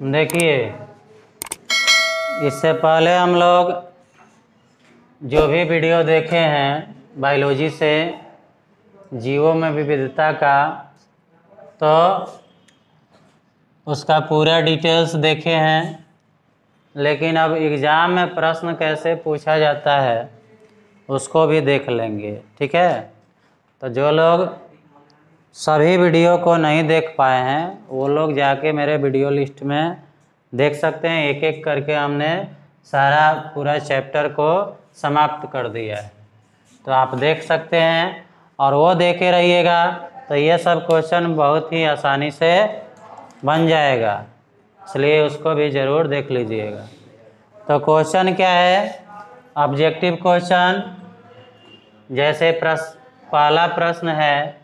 देखिए, इससे पहले हम लोग जो भी वीडियो देखे हैं बायोलॉजी से जीवों में विविधता का, तो उसका पूरा डिटेल्स देखे हैं। लेकिन अब एग्ज़ाम में प्रश्न कैसे पूछा जाता है उसको भी देख लेंगे, ठीक है। तो जो लोग सभी वीडियो को नहीं देख पाए हैं वो लोग जाके मेरे वीडियो लिस्ट में देख सकते हैं। एक एक करके हमने सारा पूरा चैप्टर को समाप्त कर दिया है, तो आप देख सकते हैं और वो देखे रहिएगा तो ये सब क्वेश्चन बहुत ही आसानी से बन जाएगा, इसलिए उसको भी ज़रूर देख लीजिएगा। तो क्वेश्चन क्या है, ऑब्जेक्टिव क्वेश्चन। जैसे पहला प्रश्न है,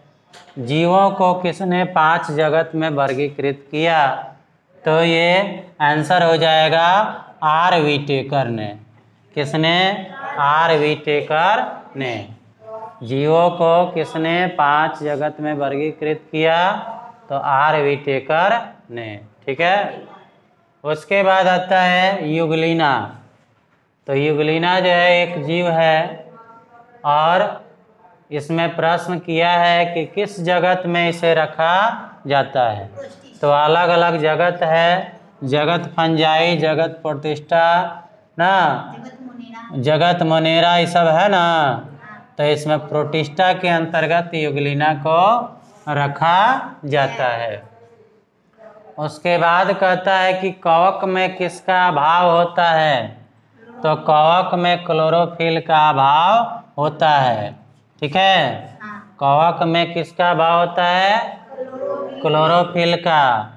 जीवों को किसने 5 जगत में वर्गीकृत किया? तो ये आंसर हो जाएगा आर व्हिटेकर ने। किसने? आर व्हिटेकर ने। जीवों को किसने 5 जगत में वर्गीकृत किया? तो आर व्हिटेकर ने, ठीक है। उसके बाद आता है यूग्लिना। तो यूग्लिना जो है एक जीव है और इसमें प्रश्न किया है कि किस जगत में इसे रखा जाता है। तो अलग अलग जगत है, जगत फंजाई, जगत प्रतिष्ठा ना, जगत मोनेरा, ये सब है ना। तो इसमें प्रोटिस्टा के अंतर्गत यूग्लिना को रखा जाता है। उसके बाद कहता है कि कवक में किसका अभाव होता है? तो कवक में क्लोरोफिल का अभाव होता है, ठीक है। कवक में किसका अभाव होता है? क्लोरोफिल का,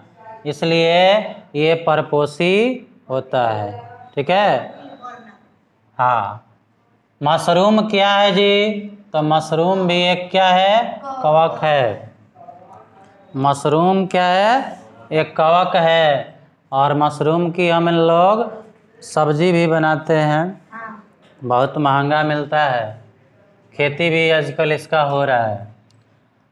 इसलिए ये परपोषी होता है, ठीक है। हाँ, मशरूम क्या है जी? तो मशरूम भी एक क्या है? कवक है। मशरूम क्या है? एक कवक है। और मशरूम की हम लोग सब्जी भी बनाते हैं, बहुत महंगा मिलता है, खेती भी आजकल इसका हो रहा है।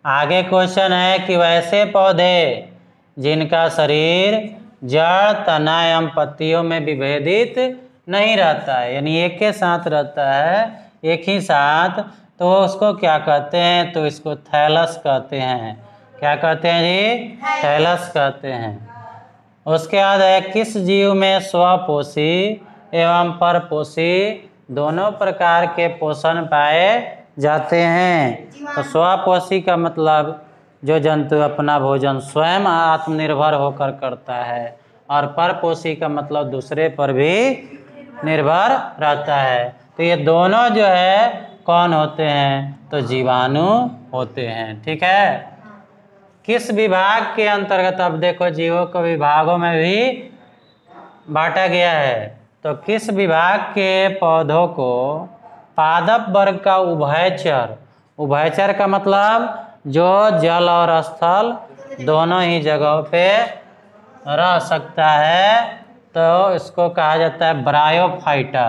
आगे क्वेश्चन है कि वैसे पौधे जिनका शरीर जड़, तना एवं पत्तियों में विभेदित नहीं रहता है, यानी एक के साथ रहता है, एक ही साथ, तो उसको क्या कहते हैं? तो इसको थैलस कहते हैं। क्या कहते हैं जी? थैलस कहते हैं। उसके बाद है किस जीव में स्वपोषी एवं परपोषी दोनों प्रकार के पोषण पाए जाते हैं? तो स्वपोषी का मतलब जो जंतु अपना भोजन स्वयं आत्मनिर्भर होकर करता है, और परपोषी का मतलब दूसरे पर भी निर्भर रहता है। तो ये दोनों जो है कौन होते हैं? तो जीवाणु होते हैं, ठीक है। किस विभाग के अंतर्गत, अब देखो जीवों को विभागों में भी बांटा गया है, तो किस विभाग के पौधों को पादप वर्ग का उभयचर, उभयचर का मतलब जो जल और स्थल दोनों ही जगहों पे रह सकता है, तो इसको कहा जाता है ब्रायोफाइटा।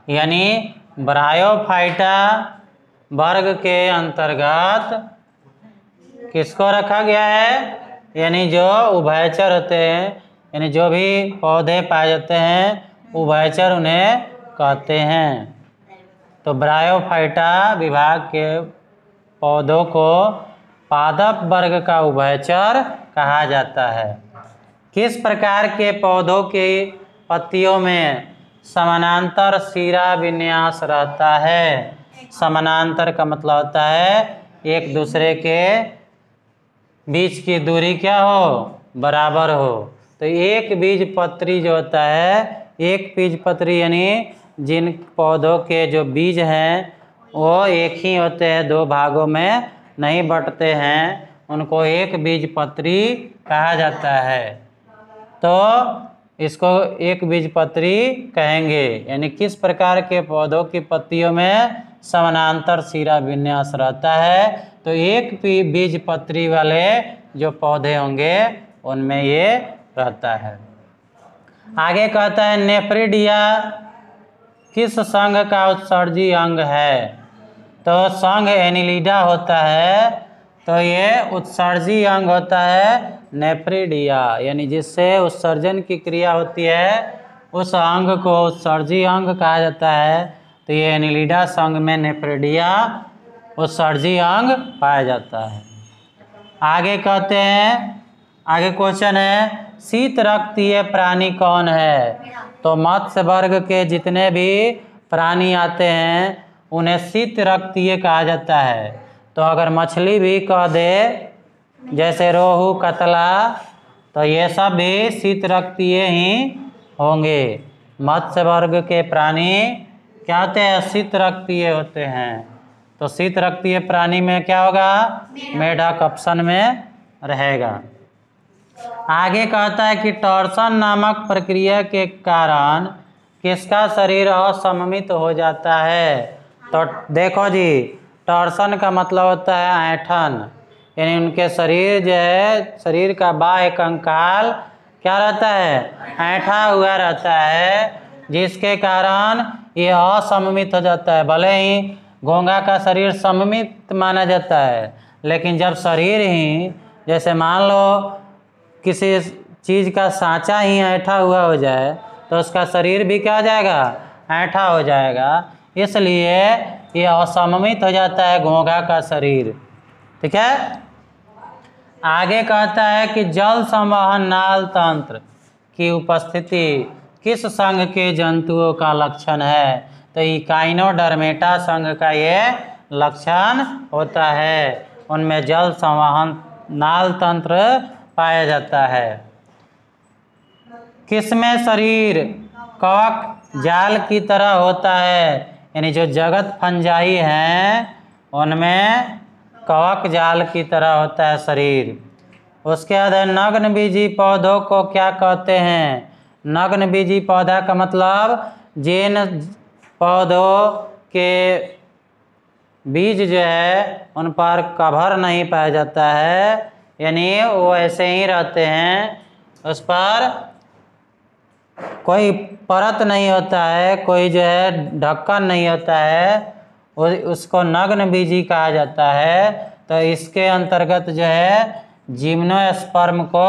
यानी ब्रायोफाइटा वर्ग के अंतर्गत किसको रखा गया है? यानी जो उभयचर होते हैं, यानी जो भी पौधे पाए जाते हैं उभयचर उन्हें कहते हैं। तो ब्रायोफाइटा विभाग के पौधों को पादप वर्ग का उभयचर कहा जाता है। किस प्रकार के पौधों की पत्तियों में समानांतर शिरा विन्यास रहता है? समानांतर का मतलब होता है एक दूसरे के बीच की दूरी क्या हो? बराबर हो। तो एक बीज पत्री जो होता है, एक बीज पत्री यानी जिन पौधों के जो बीज हैं वो एक ही होते हैं, 2 भागों में नहीं बंटते हैं, उनको एक बीज पत्री कहा जाता है। तो इसको एक बीज पत्री कहेंगे। यानी किस प्रकार के पौधों की पत्तियों में समानांतर शिरा विन्यास रहता है? तो एक बीज पत्री वाले जो पौधे होंगे उनमें ये रहता है। आगे कहता है नेफ्रिडिया किस संघ का उत्सर्जी अंग है? तो संघ एनिलिडा होता है, तो ये उत्सर्जी अंग होता है नेफ्रिडिया, यानी जिससे उत्सर्जन की क्रिया होती है उस अंग को उत्सर्जी अंग कहा जाता है। तो ये एनिलिडा संघ में नेफ्रिडिया उत्सर्जी अंग पाया जाता है। आगे कहते हैं, आगे क्वेश्चन है शीत रक्तीय प्राणी कौन है? तो मत्स्य वर्ग के जितने भी प्राणी आते हैं उन्हें शीत रक्तीय कहा जाता है। तो अगर मछली भी कह दे जैसे रोहू कतला, तो ये सब भी शीत रक्तीय ही होंगे। मत्स्य वर्ग के प्राणी क्या होते हैं? शीत रक्तीय होते हैं। तो शीत रक्तीय प्राणी में क्या होगा? मेढक ऑप्शन में रहेगा। आगे कहता है कि टॉर्सन नामक प्रक्रिया के कारण किसका शरीर असममित हो जाता है? तो देखो जी, टॉर्सन का मतलब होता है ऐंठन, यानी उनके शरीर जो है, शरीर का बाह्य कंकाल क्या रहता है? ऐंठा हुआ रहता है, जिसके कारण ये असममित हो जाता है। भले ही घोंघा का शरीर सममित माना जाता है, लेकिन जब शरीर ही, जैसे मान लो किसी चीज़ का सांचा ही ऐंठा हुआ हो जाए तो उसका शरीर भी क्या हो जाएगा? ऐंठा हो जाएगा। इसलिए ये असममित हो जाता है घोंघा का शरीर। ठीक है। आगे कहता है कि जल संवहन नाल तंत्र की उपस्थिति किस संघ के जंतुओं का लक्षण है? तो इकाइनोडर्मेटा संघ का ये लक्षण होता है। उनमें जल संवहन नाल तंत्र पाया जाता है। किसमें शरीर कवक जाल की तरह होता है? यानी जो जगत फंजाई हैं उनमें कवक जाल की तरह होता है शरीर। उसके बाद नग्न बीजी पौधों को क्या कहते हैं? नग्न बीजी पौधा का मतलब जिन पौधों के बीज जो है उन पर कवर नहीं पाया जाता है, यानी वो ऐसे ही रहते हैं, उस पर कोई परत नहीं होता है, कोई जो है ढक्कन नहीं होता है, उसको नग्न बीजी कहा जाता है। तो इसके अंतर्गत जो है जिम्नोस्पर्म को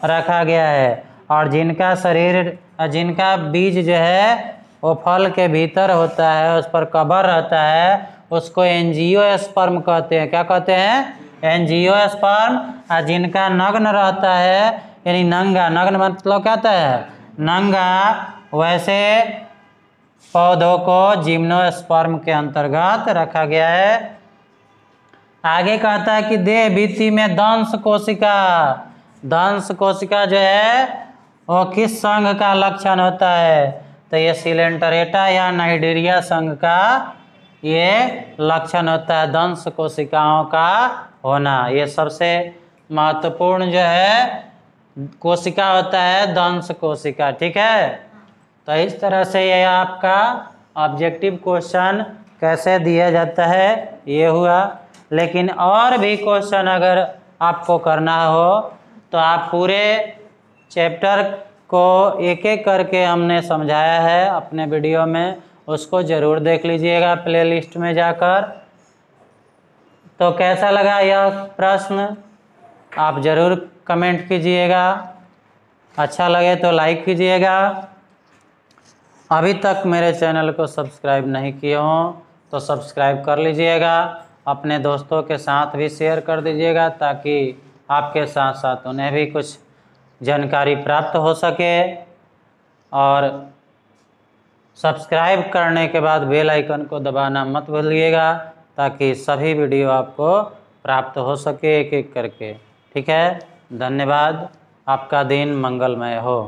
रखा गया है। और जिनका शरीर, जिनका बीज जो है वो फल के भीतर होता है, उस पर कवर रहता है, उसको एंजियोस्पर्म कहते हैं। क्या कहते हैं? एंजियोस्पर्म। और जिनका नग्न रहता है, यानी नंगा, नग्न मतलब क्या होता है? नंगा, वैसे पौधों को जिम्नोस्पर्म के अंतर्गत रखा गया है। आगे कहता है कि देह भित्ति में दंश कोशिका, दंश कोशिका जो है वो किस संघ का लक्षण होता है? तो ये सिलेंटरेटा या नाइडेरिया संघ का ये लक्षण होता है, दंश कोशिकाओं का होना। ये सबसे महत्वपूर्ण जो है कोशिका होता है दंश कोशिका। ठीक है। तो इस तरह से ये आपका ऑब्जेक्टिव क्वेश्चन कैसे दिया जाता है ये हुआ। लेकिन और भी क्वेश्चन अगर आपको करना हो तो आप पूरे चैप्टर को एक एक करके हमने समझाया है अपने वीडियो में, उसको ज़रूर देख लीजिएगा प्लेलिस्ट में जाकर। तो कैसा लगा यह प्रश्न आप ज़रूर कमेंट कीजिएगा, अच्छा लगे तो लाइक कीजिएगा। अभी तक मेरे चैनल को सब्सक्राइब नहीं किए हों तो सब्सक्राइब कर लीजिएगा, अपने दोस्तों के साथ भी शेयर कर दीजिएगा ताकि आपके साथ साथ उन्हें भी कुछ जानकारी प्राप्त हो सके। और सब्सक्राइब करने के बाद बेल आइकन को दबाना मत भूलिएगा ताकि सभी वीडियो आपको प्राप्त हो सके एक एक करके। ठीक है। धन्यवाद। आपका दिन मंगलमय हो।